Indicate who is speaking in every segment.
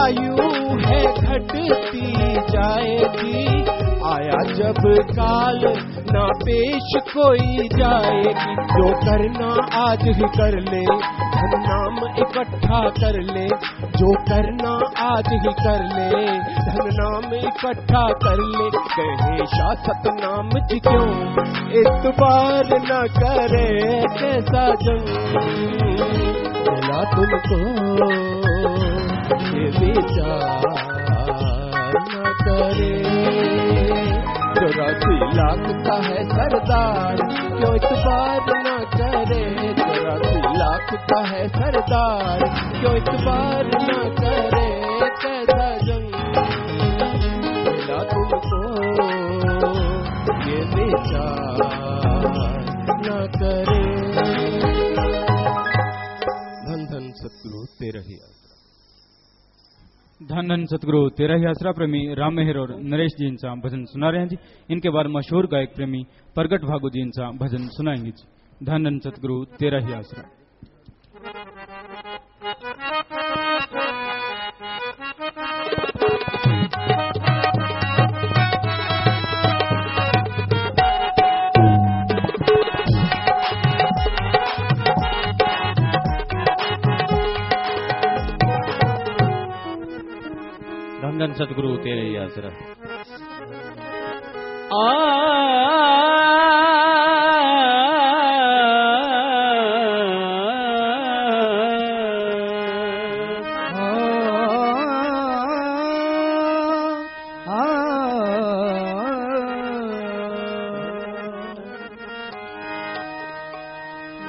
Speaker 1: आयु है घटती जाएगी, आया जब काल ना पेश कोई जाएगी। जो करना आज ही कर ले, धन नाम इकट्ठा कर ले। जो करना आज ही कर ले, धन नाम इकट्ठा कर ले। कहे शाह सतनाम जी क्यों इतबार न करे, कैसा जंग मिला तुमको ये विचार न करे। 84 लाख का है सरदार, क्यों इतबार न करे। 84 लाख का है सरदार, क्यों इतबार न करे। कैसा जंग मिला तुमको ये विचार न करे। धन धन सतगुरु तेरा ही आसरा।
Speaker 2: धन धन सतगुरु तेरा ही आसरा प्रेमी राम मेहर और नरेश जी इनसा भजन सुना रहे हैं जी। इनके बाद मशहूर गायक प्रेमी प्रगट भागु जी इनसा भजन सुनाएंगे जी। धन धन सतगुरु तेरा ही आसरा। धन सतगुरु तेरे ही आसरा।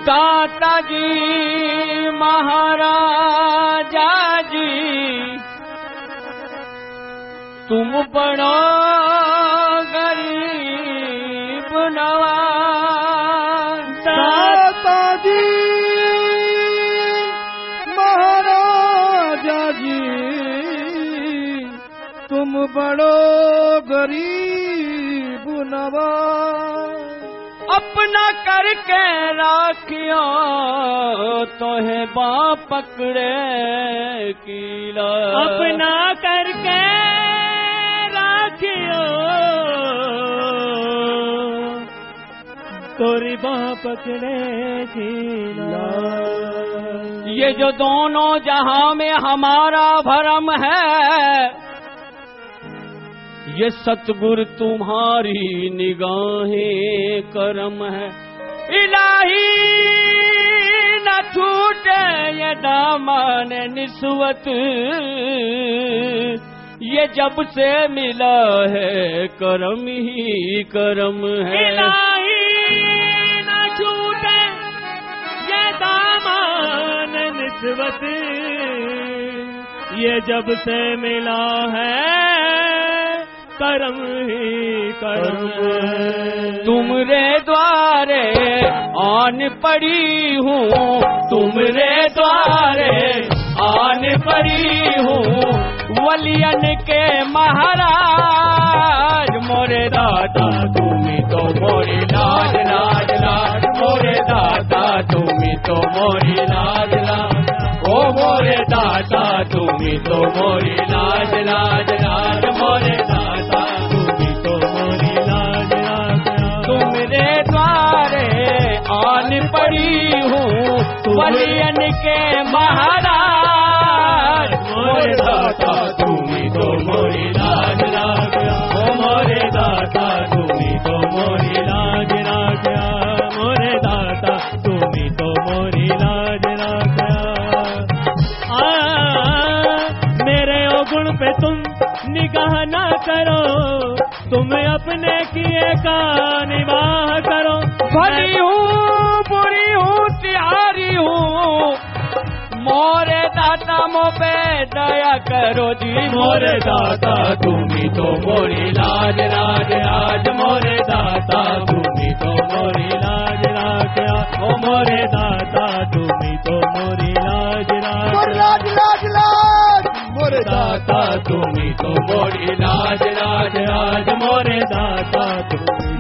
Speaker 3: दाता जी महाराजा जी तुम बड़ो गरीब नवाज।
Speaker 4: दाता जी महाराजा जी तुम बड़ो गरीब नवाज।
Speaker 3: अपना करके राखियो तो है बाप पकड़े कीला। अपना करके राखियो तोरी बाप पकड़े कीला। ये जो दोनों जहां में हमारा भरम है, ये सतगुर तुम्हारी निगाहें करम है। इलाही न छूटे ये दामन निस्वत, ये जब से मिला है करम ही करम है। इलाही न छूटे ये दामन निस्वत, ये जब से मिला है करम ही करम। तुमरे द्वारे आन पड़ी हूँ, तुमरे द्वारे आन पड़ी हूँ। वलियन के महाराज मोरे दादा तुम्ही तो मोरी लाज लाज लाज। मोरे दादा तुम्ही तो मोरी लाज लाज। ओ मोरे दादा तुम्ही तो मोरी लाज लाज लाज। मोरे दादा तुम्ही तो मोरी लाज लाज। तुमरे द्वारे आन पड़ी हूँ वलियन के महाराज। मोरे दादा तुम्ही तो मोरी लाज लाज। ओ मोरे दादा तुम्ही तो मोरी लाज लाज। मोरे दादा तुम्ही तो मोरी लाज लाज। मेरे ओ गुण पे तुम निगाह ना करो, तुम अपने किए का निवाह करो। भली हूँ बुरी हूँ तिहारी हूँ, मोरे दाता मो पे दया करो जी। मोरे दाता तुम्ही तो मोरी लाज लाज आज। मोरे दाता तुम्ही तो मोरी लाज लाज। ओ मोरे दाता तुम्ही तो मोरी लाज लाज लाज लाज। मोरे दाता तुम्ही तो मोरी लाज लाज आज। मोरे दाता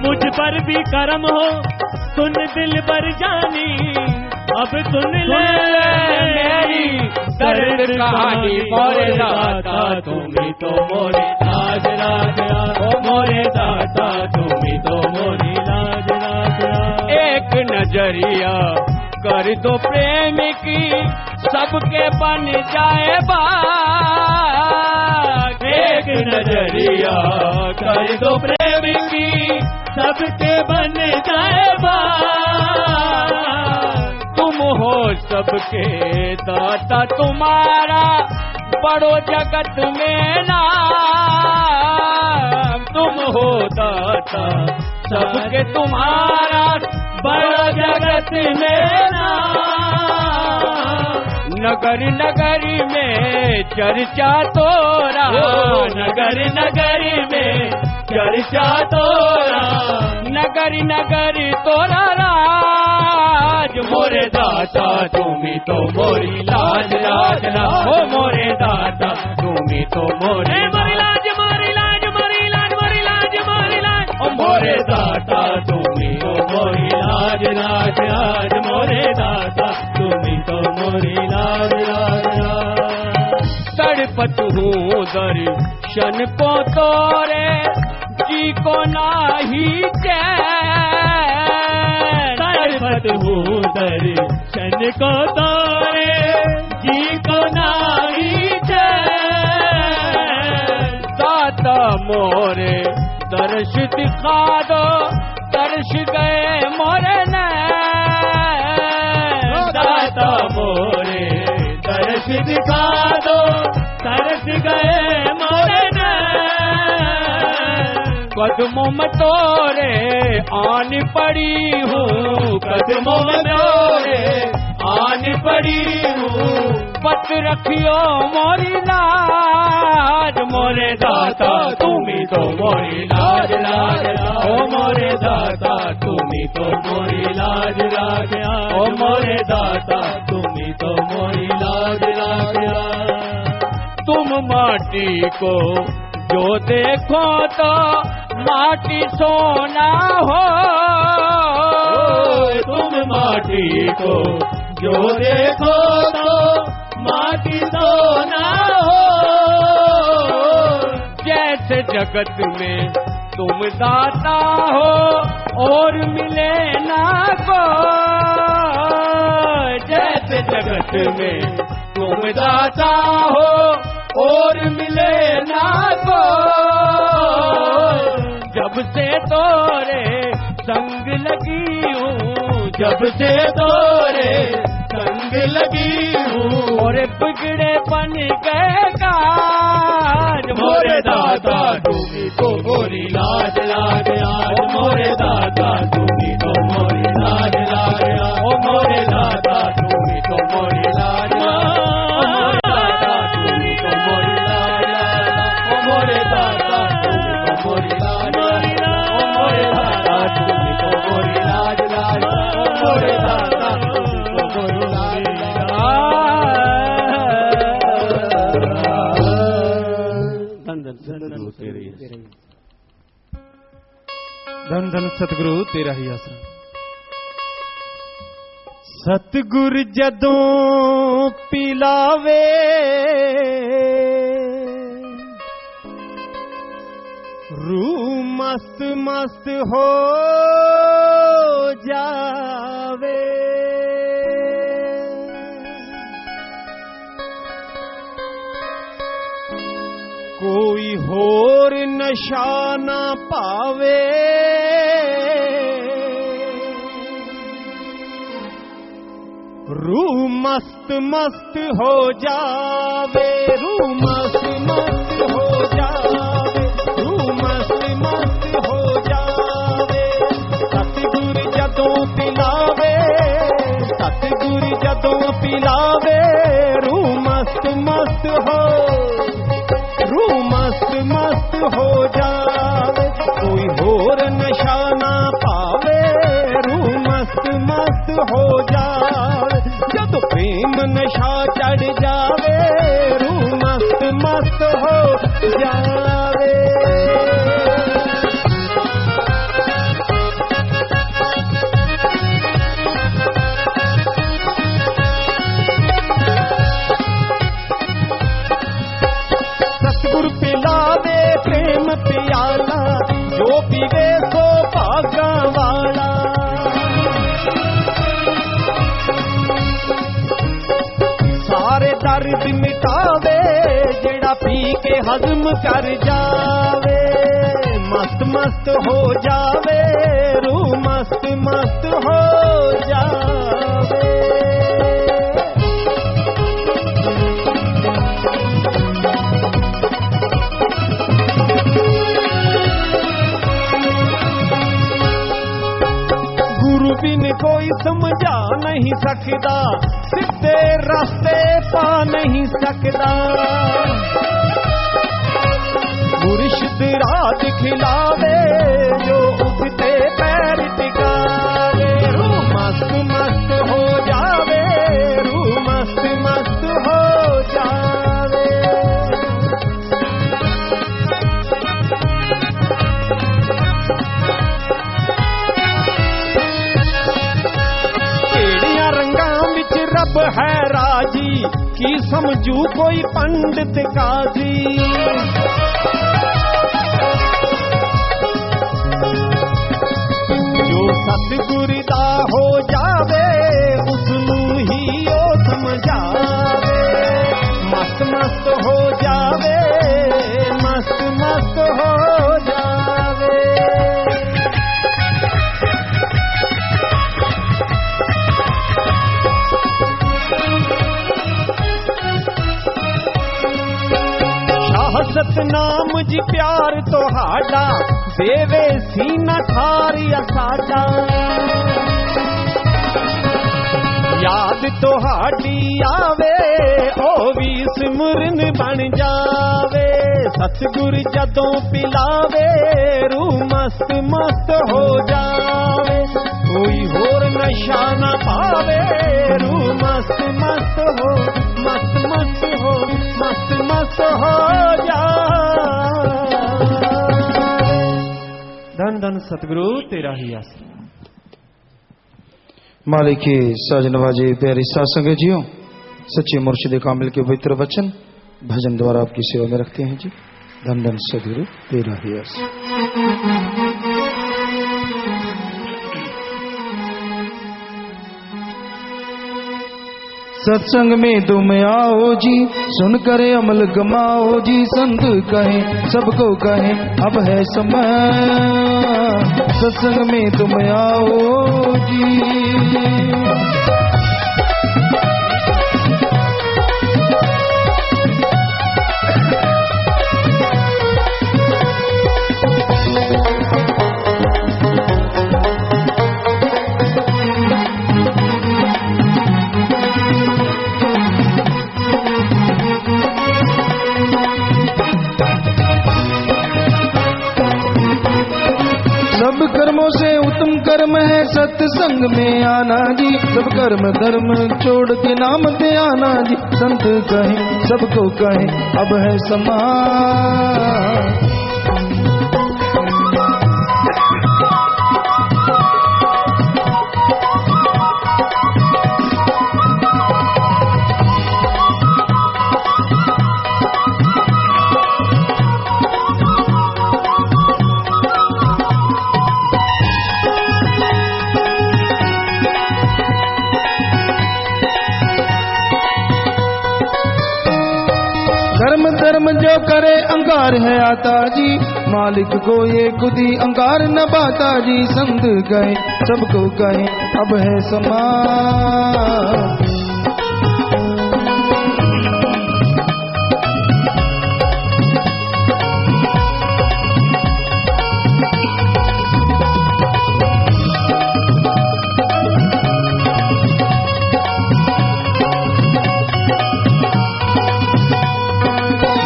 Speaker 3: मुझ पर भी करम हो सुन दिल पर जानी। अब सुन ले मेरी दर्द कहानी। मोरे दाता तुम्ही तो मोरी लाज राखया, ओ मोरे दाता तुम्ही तो मोरी लाज राखया।
Speaker 5: एक नजरिया कर दो प्रेम की, सबके बन जाए बाग।
Speaker 3: एक नजरिया कर दो प्रेम की, सबके बन जाए बाग।
Speaker 5: तुम हो सबके दाता, तुम्हारा बड़ो जगत में नाम। तुम हो दाता सबके, तुम्हारा
Speaker 3: बड़ो जगत में नाम।
Speaker 5: नगर नगरी में चर्चा तोरा,
Speaker 3: नगर नगरी में चर्चा तोरा।
Speaker 5: नगरी नगरी तोरा राज।
Speaker 3: मोरे दाता तुम्ही तो मोरी लाज राखना, ओ मोरे दाता तुम्ही तो मोरी
Speaker 5: लाज, मोरी लाज, मोरी लाज, मोरी लाज, मोरी लाज।
Speaker 3: ओ मोरे दाता तुम्ही तो मोरी लाज राखना, मोरे दाता तुम्ही तो मोरी लाज राखना।
Speaker 5: तड़पत हूँ दर्शन को तोरे, जी को नाही चैन।
Speaker 3: तड़पत हूँ दर्शन को तोरे, जी को नाही चैन।
Speaker 5: दाता मोरे दर्श दिखा दो, दर्श गए मोरे नैन।
Speaker 3: दाता मोरे दर्श दिखा दो, तरस गए मोरे नैन।
Speaker 5: कदमों में तोरे आन पड़ी हूँ,
Speaker 3: कदमों में तोरे आन पड़ी हूँ।
Speaker 5: पत रखियो मोरी लाज।
Speaker 3: मोरे दाता तुम्ही तो मोरी लाज राखया, ओ मोरे दाता तुम्ही तो मोरी लाज राखया, ओ मोरे दाता तुम्ही तो मोरी लाज राखया।
Speaker 5: तुम माटी को जो देखो तो माटी सोना हो।
Speaker 3: तुम माटी को जो देखो तो माटी सोना हो।
Speaker 5: जैसे जगत में तुम दाता हो और मिले ना को।
Speaker 3: जैसे जगत में तुम दाता हो और मिले ना को।
Speaker 5: जब से तोरे संग लगी हूँ,
Speaker 3: जब से तोरे संग लगी हूँ।
Speaker 5: और बिगड़े बन गए काज।
Speaker 3: मोरे दाता तुम्ही तो मोरी लाज राखया, मोरे दाता तुम्ही तो मोरी लाज राखया, ओ मोरे दाता तुम्ही तो मोरी लाज राखया, तुम्ही तो मोरी लाज राखया, ओ मोरे दाता तुम्ही तो मोरी लाज राखया, ओ मोरे दाता तुम्ही तो मोरी लाज राखया, ओ मोरे दाता तुम्ही तो मोरी लाज राखया।
Speaker 1: धन धन सतगुरु तेरा ही आसरा। सतगुर जदों पिलावे, रूह मस्त मस्त हो जावे। कोई होर नशा ना पावे। रूह मस्त मस्त हो जावे, रूह मस्त मस्त हो जावे, रूह मस्त मस्त हो जावे। सतगुर जदों पिलावे, सतगुर जदों पिलावे, रूह मस्त मस्त हो, रूह मस्त मस्त हो जावे। कोई होर नशा ना पावे, रूह मस्त मस्त हो जावे। जब प्रेम नशा चढ़ जावे, रूह मस्त मस्त हो जावे। पी के हजम कर जावे, मस्त मस्त हो जावे, रूह मस्त मस्त हो जावे। गुरु बिन कोई समझा नहीं सकता, सीधे रास्ते पा नहीं सकता। मुर्शिद राह दिखलावे, जो उठते पैर टिकावे, रूह मस्त मस्त हो जावे, रूह मस्त मस्त हो जावे। केड़ियां रंगां विच रब है राजी, की समझू कोई पंडित काजी। जो सतगुर दा हो जावे, उसनू ही ओ समझावे, मस्त मस्त हो जावे, मस्त मस्त हो जावे। सतनाम जी प्यार तोहाडा, देवे सीना ठारिया साडा। याद तोहाडी आवे, ओ भी सिमरन बन जावे, सतगुर जदों पिलावे, रूह मस्त मस्त हो जावे। कोई होर नशा ना पावे, रूह मस्त मस्त हो, मस्त मस्त हो, मस्त मस्त हो जावे। धन धन सतगुरु तेरा ही आसरा।
Speaker 4: मालिक के साज नवाजे प्यारी साथ संगत जियो, सच्चे मुर्शिद कामिल के पवित्र वचन भजन द्वारा आपकी सेवा में रखते हैं जी। धन धन सतगुरु तेरा ही आसरा। सत्संग में तुम आओ जी, सुन कर अमल गमाओ जी। संत कहे सबको कहे अब है समय, सत्संग में तुम आओ जी। सब कर्मों से उत्तम कर्म है सत्संग में आना जी। सब कर्म धर्म छोड़ के नाम ते आना जी। संत कहे सबको कहे अब है समय। धर्म जो करे अंगार है आता जी, मालिक को ये खुद ही अंगार न पाता जी। संत कहे सबको कहे अब है समय।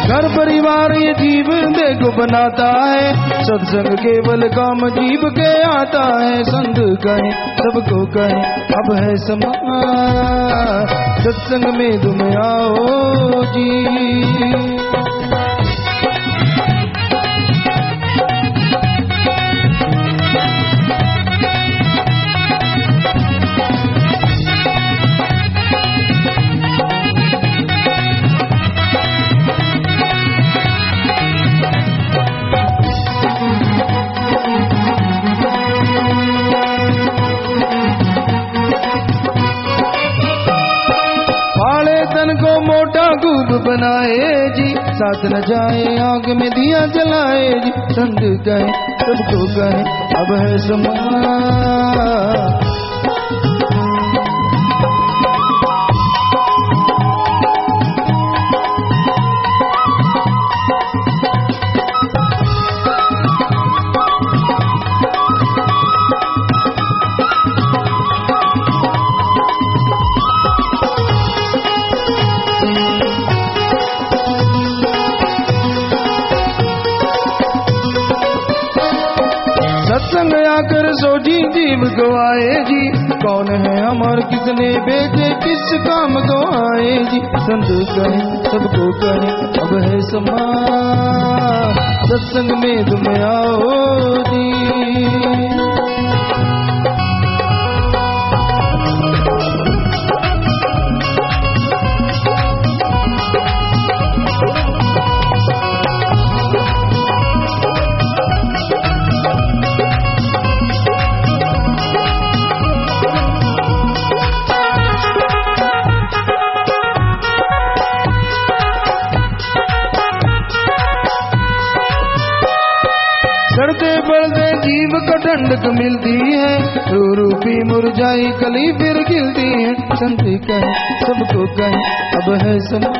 Speaker 4: घर परिवार ये जीव देखो बनाता है, सत्संग केवल काम जीव के आता है। संत कहे सबको कहे अब है समय, सत्संग में तुम आओ जी। बनाए जी साथ न जाए आग में दिया जलाए जी। संग कहे सबको कहे अब है समा। सत्संग आकर सोची जीव को आए जी। कौन है अमर किसने भेजे किस काम को आए जी। संत कहे सबको कहे अब है समा। सत्संग में तुम आओ जी। चढ़ते बढ़ते जीव को ठंडक मिलती है। रू रूपी मुरझाई कली फिर खिलती है। संत कहे सबको कहे अब है समा।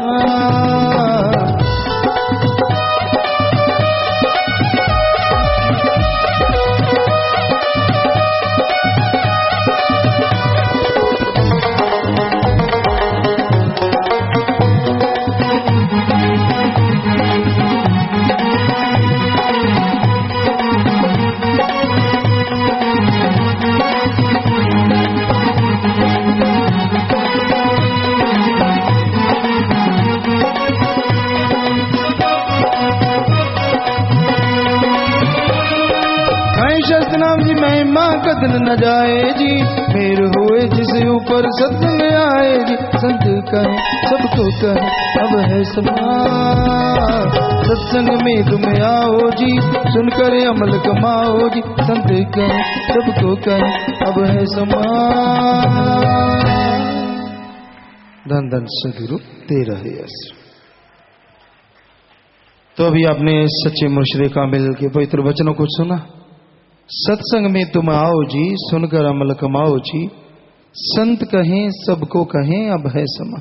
Speaker 4: नाम जी महिमा कदन न जाए जी। मेर हुए जिस ऊपर सत्संग आए जी। संत कहे सबको कहे अब है समा। सत्संग में तुम आओ जी। सुनकर अमल कमाओ जी। संत कहे सबको कहे अब है समा। धन धन सदगुरु दे रहे यश। तो अभी आपने सच्चे मुर्शिद कामिल के पवित्र वचनों को सुना। सत्संग में तुम आओ जी। सुनकर अमल कमाओ जी। संत कहें सबको कहें अब है समा।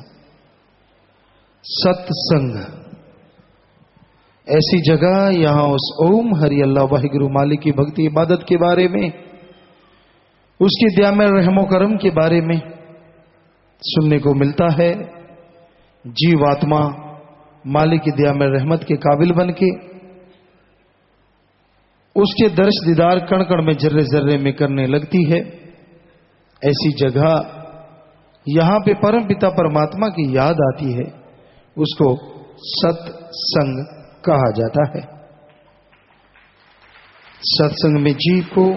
Speaker 4: सत्संग ऐसी जगह यहां उस ओम हरि अल्लाह वाहिगुरु मालिक की भक्ति इबादत के बारे में, उसकी दया में रहमो करम के बारे में सुनने को मिलता है। जीवात्मा मालिक की दया में रहमत के काबिल बन के उसके दर्श दीदार कण कण में जर्रे जर्रे में करने लगती है। ऐसी जगह यहां पे परम पिता परमात्मा की याद आती है। उसको सत्संग कहा जाता है। सत्संग में जीव को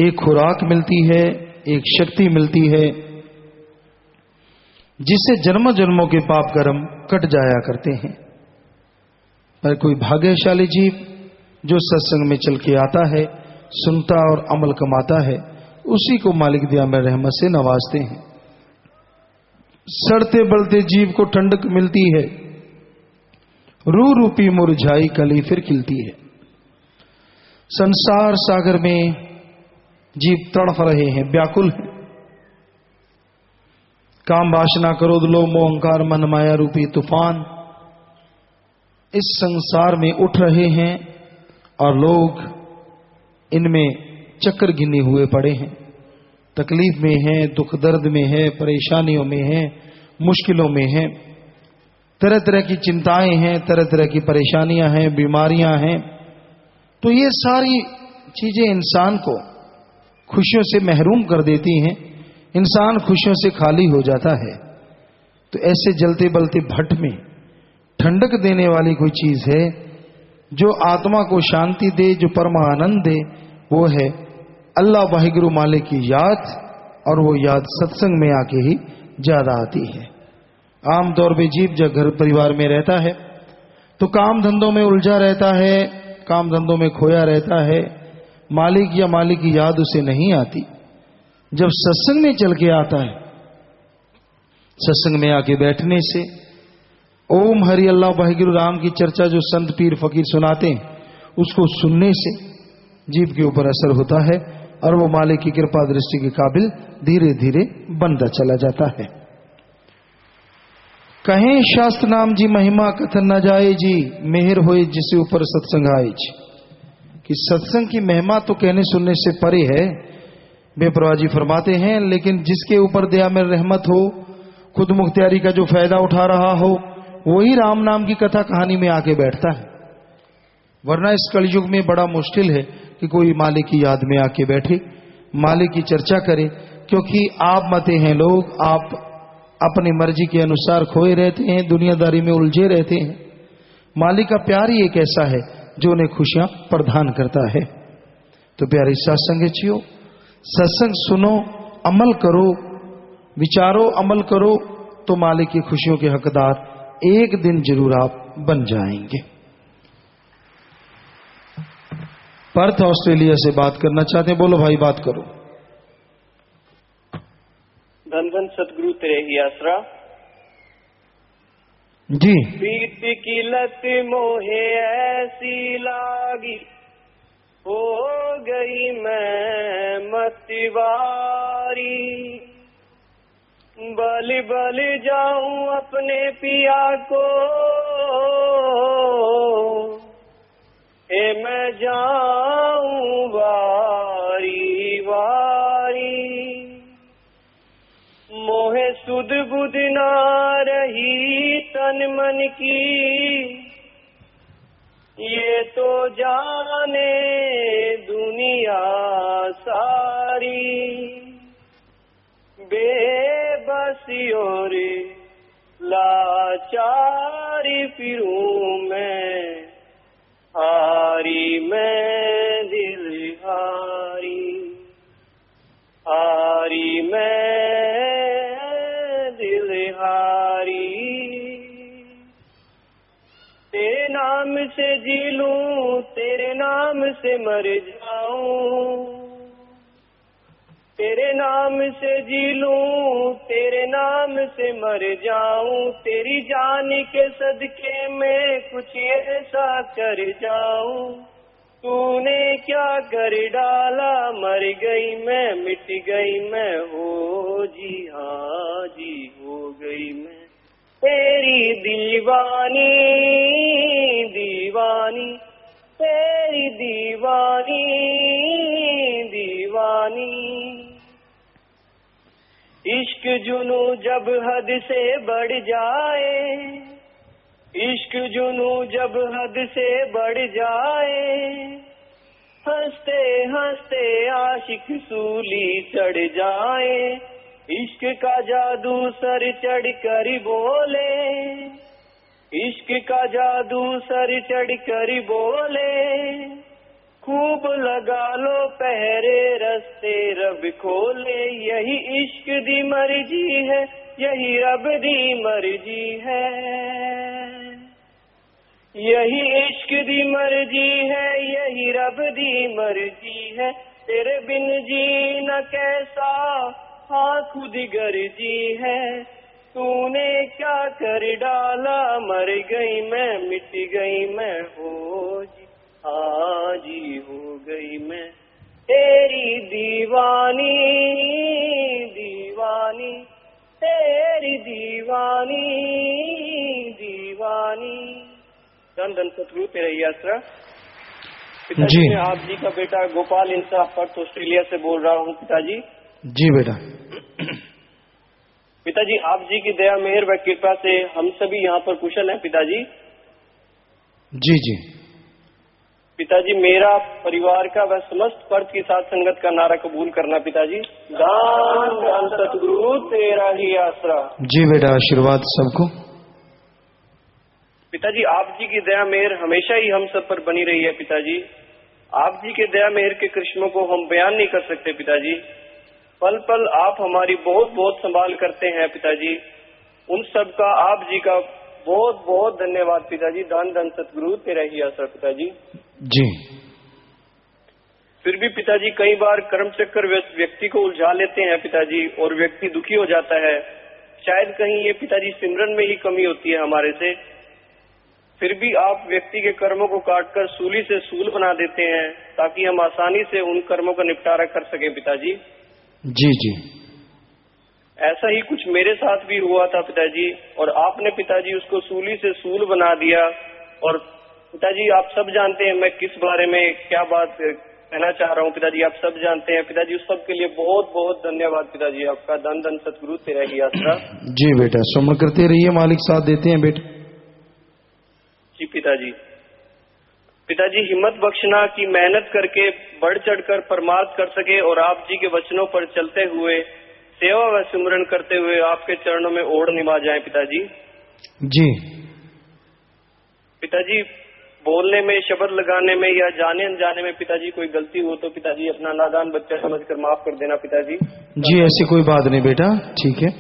Speaker 4: एक खुराक मिलती है, एक शक्ति मिलती है, जिससे जन्मों जन्मों के पाप कर्म कट जाया करते हैं। पर कोई भाग्यशाली जीव जो सत्संग में चल के आता है, सुनता और अमल कमाता है, उसी को मालिक दया में रहमत से नवाजते हैं। सड़ते बढ़ते जीव को ठंडक मिलती है। रू रूपी मुरझाई कली फिर खिलती है। संसार सागर में जीव तड़फ रहे हैं, व्याकुल हैं। काम वासना क्रोध लोभ मोह अहंकार मन माया रूपी तूफान इस संसार में उठ रहे हैं और लोग इनमें चक्कर गिने हुए पड़े हैं। तकलीफ में हैं, दुख दर्द में है, परेशानियों में हैं, मुश्किलों में हैं, तरह तरह की चिंताएं हैं, तरह तरह की परेशानियां हैं, बीमारियां हैं। तो ये सारी चीजें इंसान को खुशियों से महरूम कर देती हैं। इंसान खुशियों से खाली हो जाता है। तो ऐसे जलते बलते भट्ट में ठंडक देने वाली कोई चीज है जो आत्मा को शांति दे, जो परमानंद दे, वो है अल्लाह वाहिगुरु मालिक की याद। और वो याद सत्संग में आके ही ज्यादा आती है। आमतौर पे जीव जब घर परिवार में रहता है तो काम धंधों में उलझा रहता है, काम धंधों में खोया रहता है, मालिक या मालिक की याद उसे नहीं आती। जब सत्संग में चल के आता है, सत्संग में आके बैठने से ओम ओम हरि अल्लाह वाहिगुरु राम की चर्चा जो संत पीर फकीर सुनाते हैं, उसको सुनने से जीव के ऊपर असर होता है और वो मालिक की कृपा दृष्टि के काबिल धीरे धीरे बनता चला जाता है। कहें शास्त्र नाम जी महिमा कथन न जाए जी, मेहर होए जिसे ऊपर सत्संग आए जी। कि सत्संग की महिमा तो कहने सुनने से परे है, बेपरवाह जी फरमाते हैं, लेकिन जिसके ऊपर दया में रहमत हो, खुद मुख्तियारी का जो फायदा उठा रहा हो, वही राम नाम की कथा कहानी में आके बैठता है। वरना इस कलयुग में बड़ा मुश्किल है कि कोई मालिक की याद में आके बैठे, मालिक की चर्चा करे, क्योंकि आप मते हैं लोग, आप अपनी मर्जी के अनुसार खोए रहते हैं, दुनियादारी में उलझे रहते हैं। मालिक का प्यार ही एक ऐसा है जो उन्हें खुशियां प्रदान करता है। तो प्यारे सत्संगियों, सत्संग सुनो, अमल करो, विचारो, अमल करो, तो मालिक की खुशियों के हकदार एक दिन जरूर आप बन जाएंगे। पर्थ ऑस्ट्रेलिया से बात करना चाहते हैं, बोलो भाई बात करो।
Speaker 6: धन धन सतगुरु तेरे ही आसरा
Speaker 4: जी।
Speaker 6: प्रीत की लत मोहे ऐसी लागी, हो गई मैं मतवारी। बल बल जाऊं अपने पिया को, हे मैं जाऊं वारी वारी। मोहे सुध बुध ना रही तन मन की, ये तो जाने दुनिया सारी। बेबसी और लाचारी फिरूं मैं, हारी मैं दिल हारी, हारी मैं दिल हारी। तेरे नाम से जी लूं, तेरे नाम से मर जाऊं, तेरे नाम से जी लूं, तेरे नाम से मर जाऊं। तेरी जान के सदके में कुछ ऐसा कर जाऊं। तूने क्या कर डाला, मर गई मैं, मिट गई मैं, हो जी हाँ जी हो गई मैं। तेरी दीवानी दीवानी, तेरी दीवानी दीवानी। इश्क जुनू जब हद से बढ़ जाए, इश्क जुनू जब हद से बढ़ जाए। हंसते हंसते आशिक सूली चढ़ जाए। इश्क का जादू सर चढ़ कर बोले, इश्क का जादू सर चढ़ कर बोले। खूब लगा लो पहरे रस्ते रब खोले। यही इश्क दी मर्जी है, यही रब दी मर्जी है। यही इश्क दी मर्जी है, यही रब दी मर्जी है। तेरे बिन जी न कैसा, हाँ खुद गर्जी है। तूने क्या कर डाला, मर गई मैं, मिट गई मैं, हो जी आज ही हो गई मैं। तेरी दीवानी दीवानी, तेरी दीवानी दीवानी। धन धन सतगुरु तेरा ही आसरा। पिताजी मैं आप जी का बेटा गोपाल इंसाफ पर्थ ऑस्ट्रेलिया से बोल रहा हूँ पिताजी।
Speaker 4: जी बेटा।
Speaker 6: पिताजी आप जी की दया मेहर व कृपा से हम सभी यहाँ पर कुशल हैं पिताजी।
Speaker 4: जी जी
Speaker 6: पिताजी, मेरा परिवार का व समस्त पर्थ की साथ संगत का नारा कबूल करना पिताजी। दान दान सतगुरु तेरा ही आसरा।
Speaker 4: जी बेटा, आशीर्वाद सबको।
Speaker 6: पिताजी आप जी की दया मेहर हमेशा ही हम सब पर बनी रही है पिताजी। आप जी के दया मेहर के करिश्मों को हम बयान नहीं कर सकते पिताजी। पल पल आप हमारी बहुत बहुत संभाल करते हैं पिताजी। उन सब का आप जी का बहुत बहुत धन्यवाद पिताजी। दान दान सतगुरु तेरा ही आसरा पिताजी।
Speaker 4: जी।
Speaker 6: फिर भी पिताजी कई बार कर्म चक्कर व्यक्ति को उलझा लेते हैं पिताजी, और व्यक्ति दुखी हो जाता है। शायद कहीं ये पिताजी सिमरन में ही कमी होती है हमारे से। फिर भी आप व्यक्ति के कर्मों को काटकर सूली से सूल बना देते हैं ताकि हम आसानी से उन कर्मों का निपटारा कर सके पिताजी।
Speaker 4: जी जी,
Speaker 6: ऐसा ही कुछ मेरे साथ भी हुआ था पिताजी, और आपने पिताजी उसको सूली से सूल बना दिया। और पिताजी आप सब जानते हैं मैं किस बारे में क्या बात कहना चाह रहा हूँ पिताजी, आप सब जानते हैं पिताजी। उस सब के लिए बहुत बहुत धन्यवाद पिताजी आपका। धन धन सतगुरु तेरा ही आसरा।
Speaker 4: जी बेटा, सुमन करते रहिए, मालिक साथ देते हैं बेटा।
Speaker 6: जी पिताजी। पिताजी हिम्मत बख्शना कि मेहनत करके बढ़ चढ़कर परमार्थ कर सके और आप जी के वचनों पर चलते हुए सेवा व सिमरन करते हुए आपके चरणों में ओढ़ निभा जाए पिताजी।
Speaker 4: जी
Speaker 6: पिताजी, बोलने में, शब्द लगाने में या जाने अनजाने में पिताजी कोई गलती हो तो पिताजी अपना नादान बच्चा समझकर माफ कर देना पिताजी।
Speaker 4: जी ऐसी कोई बात नहीं बेटा, ठीक है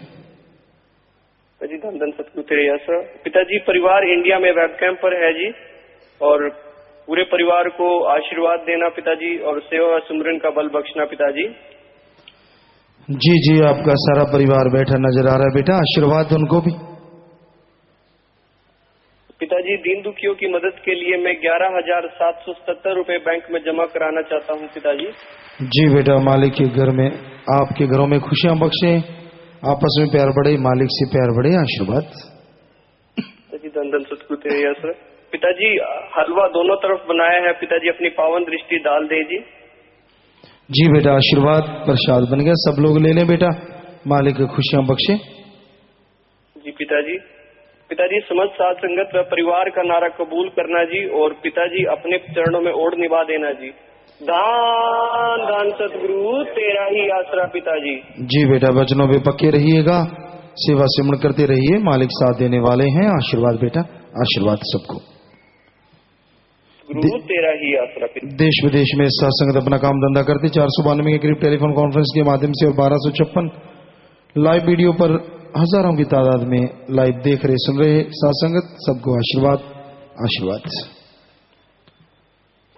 Speaker 6: पिताजी। धन धन सतगुरु तेरे आसरा। पिताजी परिवार इंडिया में वेब कैंप पर है जी, और पूरे परिवार को आशीर्वाद देना पिताजी और सेवा व सिमरन का बल बख्शना पिताजी।
Speaker 4: जी जी, आपका सारा परिवार बैठा नजर आ रहा है बेटा, आशीर्वाद उनको भी।
Speaker 6: पिताजी दीन दुखियों की मदद के लिए मैं 11,777 रुपए बैंक में जमा कराना चाहता हूँ पिताजी।
Speaker 4: जी बेटा, मालिक के घर में, आपके घरों में खुशियां बख्शे, आपस में प्यार बढ़े, मालिक से प्यार बढ़े, आशीर्वाद।
Speaker 6: पिताजी धन धन सतगुरु तेरे आसरा। पिताजी हलवा दोनों तरफ बनाया है पिताजी, अपनी पावन दृष्टि डाल दे जी।
Speaker 4: जी बेटा, आशीर्वाद प्रसाद बन गया, सब लोग ले लें बेटा, मालिक खुशियां बख्शे।
Speaker 6: जी पिताजी। पिताजी समस्त साध संगत व परिवार का नारा कबूल करना जी, और पिताजी अपने चरणों में ओढ़ निभा देना जी। दान दान सतगुरु तेरा ही आसरा पिताजी। जी
Speaker 4: बेटा, वचनों पे पक्के रहिएगा, सेवा सिमरन करते रहिए, मालिक साथ देने वाले हैं, आशीर्वाद बेटा, आशीर्वाद सबको।
Speaker 6: गुरु तेरा ही आसरा पिताजी।
Speaker 4: देश विदेश में साथ संगत अपना काम धंधा करते 492 के करीब टेलीफोन कॉन्फ्रेंस के माध्यम से और 1256 लाइव वीडियो पर हजारों की तादाद में लाइव देख रहे, सुन रहे साथ संगत, सबको आशीर्वाद आशीर्वाद।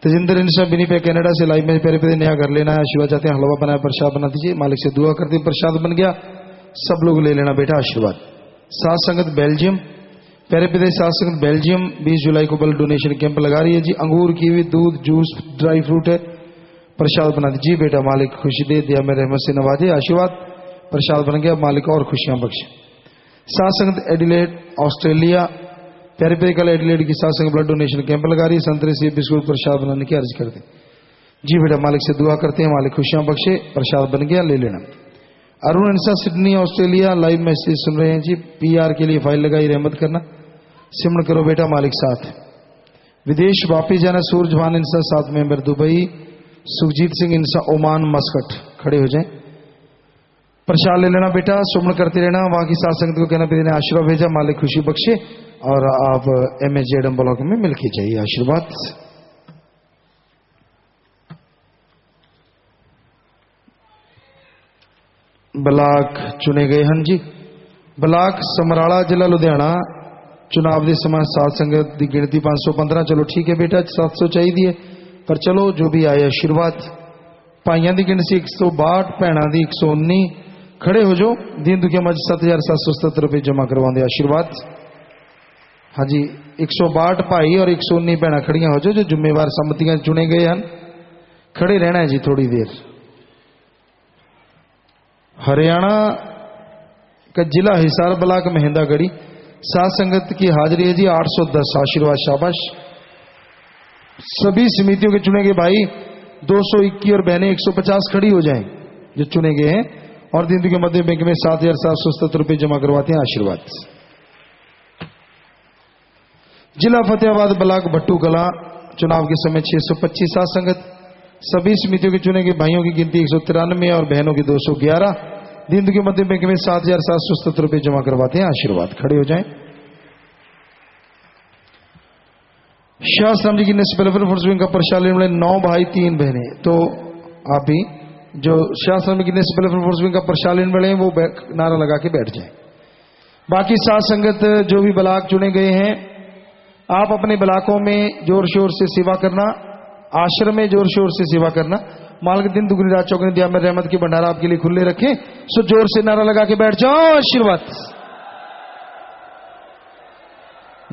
Speaker 4: तेजिंदर इंसा बिनीपे कनाडा से लाइव में प्यारे प्यारे नया घर लेना है, आशीर्वाद चाहते हैं, हलवा बनाया प्रसाद बना दीजिए, मालिक से दुआ करते हैं, प्रसाद बन गया, सब लोग ले लेना बेटा, आशीर्वाद। साथ संगत बेल्जियम, प्यारे प्यारे साथ संगत बेल्जियम 20 जुलाई को ब्लड डोनेशन कैंप लगा रही है जी। अंगूर, कीवी, दूध, जूस, ड्राई फ्रूट है, प्रसाद बना दीजिए बेटा, मालिक खुशी दे, दिया में रहमत से नवाजे, आशीर्वाद। प्रसाद बन गया, मालिक और खुशियां बख्शे। साथ संगत एडिलेड ऑस्ट्रेलिया, प्यारे प्यारे कल एडिलेड की साथ संगत ब्लड डोनेशन कैंप लगा रही है, संतरे से बिस्कुट प्रसाद बनाने की अर्ज करते जी बेटा, मालिक से दुआ करते हैं, मालिक खुशियां बख्शे, प्रसाद बन गया, ले लेना। अरुण इंसा सिडनी ऑस्ट्रेलिया लाइव मैसेज सुन रहे हैं जी, PR के लिए फाइल लगाई, रहमत करना, सिमरन करो बेटा, मालिक साथ। विदेश वापिस जाना सूरज भान इंसा 7 मेंबर दुबई, सुखजीत सिंह इंसा ओमान मस्कट, खड़े हो जाएं, प्रसाद ले लेना बेटा, सुमन करते रहना, वहां की साथ संगत को कहना पिता ने आशीर्वाद भेजा, मालिक खुशी बख्शे, और आप MHJM ब्लॉक में मिलके जाइए, आशीर्वाद। ब्लॉक चुने गए हैं जी, ब्लॉक समराला जिला लुधियाना, चुनाव के समय साथ संगत की गिनती 515, चलो ठीक है बेटा, 700 चाहिए, पर चलो जो भी आए आशीर्वाद। भाइयों की गिनती 162, भैनों की 119, खड़े हो जाओ, दीन दुखिया मज 7,777 रुपये जमा करवाते, आशीर्वाद। हाँ जी, 162 भाई और 119 भैन खड़ियां हो जाओ, जो जिम्मेवार सम्मतियां चुने गए हैं, खड़े रहना है जी थोड़ी देर। हरियाणा का जिला हिसार ब्लॉक महेंद्रगढ़ी, साथ संगत की हाजिरी है जी 810, आशीर्वाद शाबाश। सभी समितियों के चुने गए भाई 221 और बहनें 150 खड़ी हो जाएं जो चुने गए हैं, और दिन के मध्य बैंक में 7,777 रुपये जमा करवाते हैं, आशीर्वाद। जिला फतेहाबाद ब्लॉक भट्टू कला, चुनाव के समय 625 साथ संगत, सभी समितियों के चुने गए भाइयों की गिनती 193 और बहनों की 211, दिन के मध्य बैंक में 7,777 रुपये जमा करवाते हैं, आशीर्वाद। खड़े हो जाएं। शाहराम जी की वेलफेयर फोर्स विंग का प्रसाद लेने वाले 9 भाई 3 बहनें, तो आप भी जो शाहराम जी की वेलफेयर फोर्स विंग का प्रसाद लेने वाले हैं वो नारा लगा के बैठ जाएं। बाकी साथ संगत जो भी ब्लॉक चुने गए हैं, आप अपने ब्लॉकों में जोर शोर से सेवा करना, आश्रम में जोर शोर से सेवा करना, मालिक दिन दुगनी रात चौगनी दिया में रहमत की भंडारा आपके लिए खुले रखें, सो जोर से नारा लगा के बैठ जाओ, आशीर्वाद।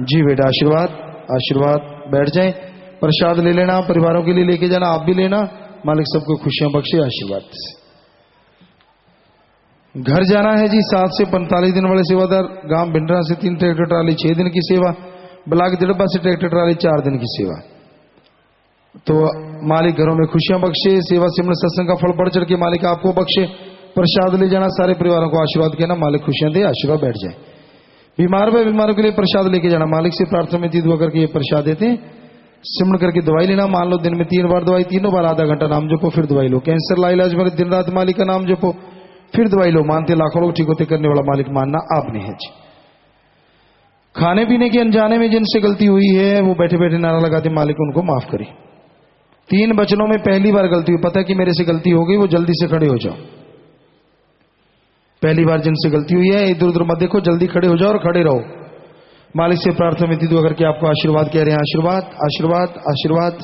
Speaker 4: जी बेटा, आशीर्वाद। आशीर्वाद। बैठ जाएं, प्रसाद ले लेना, परिवारों के लिए लेके जाना, आप भी लेना। मालिक सबको खुशियां बख्शे आशीर्वाद से। घर जाना है जी। 7 से 45 दिन वाले सेवादार गांव भिंडरा से 3 ट्रैक्टर ट्राली 6 दिन की सेवा, ब्लाक दिड़बा से ट्रैक्टर ट्राली 4 दिन की सेवा। तो मालिक घरों में खुशियां बख्शे, सेवा सिमरन सत्संग का फल बढ़ चढ़ के मालिक आपको बख्शे। प्रसाद ले जाना, सारे परिवारों को आशीर्वाद कहना, मालिक खुशियां दे, आशीर्वाद। बैठ जाए। बीमार व बीमारों के लिए प्रसाद लेके जाना, मालिक से प्रार्थना में दुआ करके ये प्रसाद देते हैं। सिमरन करके दवाई लेना, मान लो दिन में 3 बार दवाई, तीनों बार आधा घंटा नाम जपो, फिर दवाई लो। कैंसर लाइलाज में दिन रात मालिक का नाम जपो, फिर दवाई लो। मानते लाखों लोग, ठीक होते करने वाला मालिक मानना आपने है जी। खाने पीने के अनजाने में जिनसे गलती हुई है वो बैठे बैठे नारा लगाते मालिक उनको माफ करे। 3 वचनों में पहली बार गलती हुई, पता है कि मेरे से गलती हो गई, वो जल्दी से खड़े हो जाओ। पहली बार जिनसे गलती हुई है इधर उधर मत देखो, जल्दी खड़े हो जाओ और खड़े रहो। मालिक से प्रार्थना में दुआ करके आपको आशीर्वाद कह रहे हैं, आशीर्वाद आशीर्वाद आशीर्वाद।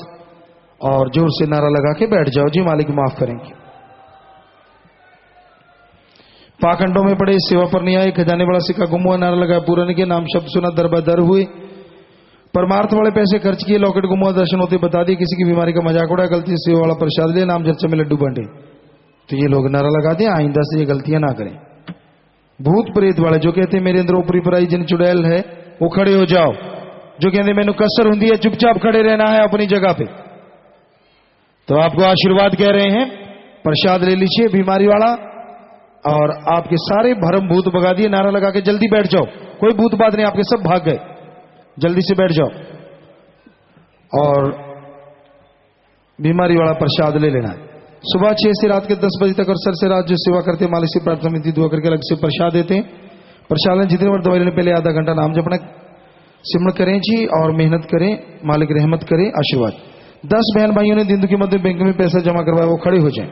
Speaker 4: और जोर से नारा लगा के बैठ जाओ जी, मालिक माफ करेंगे। पाखंडों में पड़े, सेवा पर नहीं आए, खजाने वाला सिक्का गुम हुआ, नारा लगाया पूरा नहीं किया, नाम शब्द सुना, दरबदर हुए, परमार्थ वाले पैसे खर्च किए, लॉकेट गुम हुआ, दर्शन होते बता दिए, किसी की बीमारी का मजाक उड़ाया, गलती से सेवा वाला प्रसाद लिया, नाम चर्चा में लड्डू बांटे, तो ये लोग नारा लगा दें आइंदा से ये गलतियां ना करें। भूत प्रेत वाले जो कहते हैं मेरे अंदर ऊपरी पराई जिन चुड़ैल है वो खड़े हो जाओ। जो कहते मैनू कसर हुंदी है, चुपचाप खड़े रहना है अपनी जगह पे। तो आपको आशीर्वाद कह रहे हैं, प्रसाद ले लीजिए बीमारी वाला, और आपके सारे भरम भूत भगा दिए। नारा लगा के जल्दी बैठ जाओ, कोई भूत बात नहीं, आपके सब भाग गए, जल्दी से बैठ जाओ। और बीमारी वाला प्रसाद ले लेना है। सुबह 6 से रात के 10 बजे तक और सर से रात जो सेवा करते हैं मालिक से प्रार्थना में दुआ करके अलग से प्रसाद देते हैं। प्रसाद में जितने बार दवाई लेने पहले आधा घंटा नाम जपना, सिमरन करें जी और मेहनत करें, मालिक रहमत करे, आशीर्वाद। 10 बहन भाइयों ने दिन दुखी मध्य बैंक में पैसा जमा करवाया, वो खड़े हो जाएं।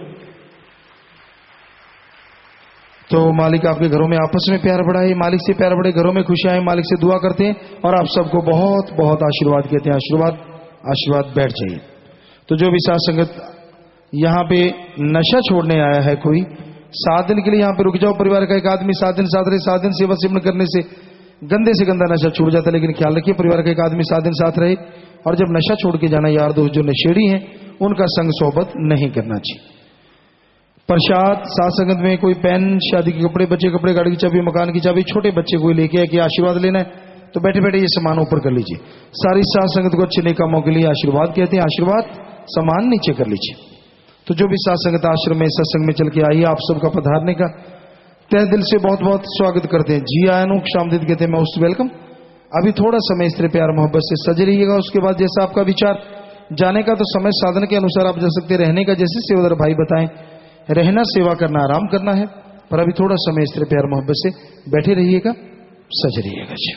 Speaker 4: तो मालिक आपके घरों में आपस में प्यार बढ़ाए, मालिक से प्यार बढ़े, घरों में खुशियां आए, मालिक से दुआ करते हैं और आप सबको बहुत बहुत आशीर्वाद कहते हैं। आशीर्वाद आशीर्वाद। बैठ जाइए। तो जो भी साथ संगत यहाँ पे नशा छोड़ने आया है, कोई 7 दिन के लिए यहाँ पे रुक जाओ। परिवार का एक आदमी 7 दिन साथ रहे, 7 दिन सेवा सिमरन करने से गंदे से गंदा नशा छूट जाता है। लेकिन ख्याल रखिए परिवार का एक आदमी 7 दिन साथ रहे, और जब नशा छोड़ के जाना, यार दोस्त जो नशेड़ी हैं उनका संग सोबत नहीं करना चाहिए। प्रसाद साथ संगत में कोई पेन, शादी के कपड़े, बच्चे कपड़े, गाड़ी की चाबी, मकान की चाबी, छोटे बच्चे कोई लेके आए कि आशीर्वाद लेना है, तो बैठे बैठे ये सामान ऊपर कर लीजिए। सारी साथ संगत को अच्छे नेक कामों के लिए आशीर्वाद कहते हैं। आशीर्वाद सामान नीचे कर लीजिए। तो जो भी साथ संगत आश्रम में सत्संग में चल के आई, आप सबका पधारने का तहे दिल से बहुत बहुत स्वागत करते हैं। जी आया शामदीद कहते हैं, मोस्ट वेलकम। अभी थोड़ा समय इस तरह प्यार मोहब्बत से सज रहिएगा। उसके बाद जैसा आपका विचार जाने का, तो समय साधन के अनुसार आप जा सकते। रहने का जैसे सेवादार भाई बताएं, रहना सेवा करना आराम करना है, पर अभी थोड़ा समय इस तरह प्यार मोहब्बत से बैठे रहिएगा, सज रहिएगा जी।